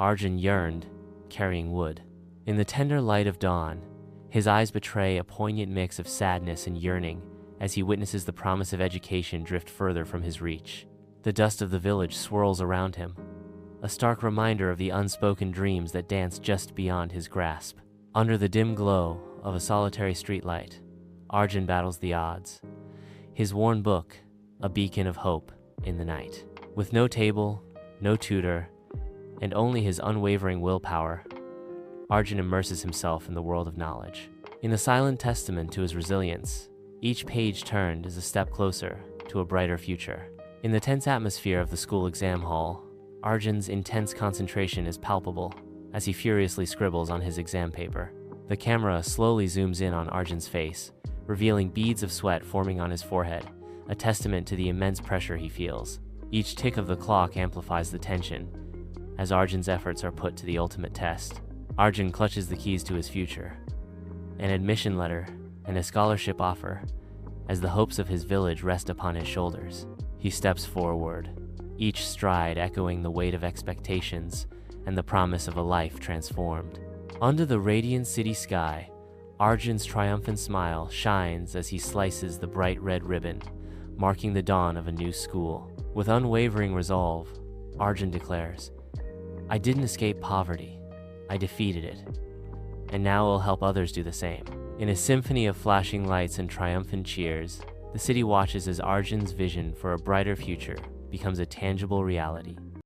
Arjun yearned, carrying wood. In the tender light of dawn, his eyes betray a poignant mix of sadness and yearning as he witnesses the promise of education drift further from his reach. The dust of the village swirls around him, a stark reminder of the unspoken dreams that dance just beyond his grasp. Under the dim glow of a solitary streetlight, Arjun battles the odds, his worn book a beacon of hope in the night. With no table, no tutor, and only his unwavering willpower, Arjun immerses himself in the world of knowledge. In a silent testament to his resilience, each page turned is a step closer to a brighter future. In the tense atmosphere of the school exam hall, Arjun's intense concentration is palpable as he furiously scribbles on his exam paper. The camera slowly zooms in on Arjun's face, revealing beads of sweat forming on his forehead, a testament to the immense pressure he feels. Each tick of the clock amplifies the tension as Arjun's efforts are put to the ultimate test. Arjun clutches the keys to his future, an admission letter and a scholarship offer, as the hopes of his village rest upon his shoulders. He steps forward, each stride echoing the weight of expectations and the promise of a life transformed. Under the radiant city sky, Arjun's triumphant smile shines as he slices the bright red ribbon, marking the dawn of a new school. With unwavering resolve, Arjun declares, "I didn't escape poverty, I defeated it, and now I'll help others do the same." In a symphony of flashing lights and triumphant cheers, the city watches as Arjun's vision for a brighter future becomes a tangible reality.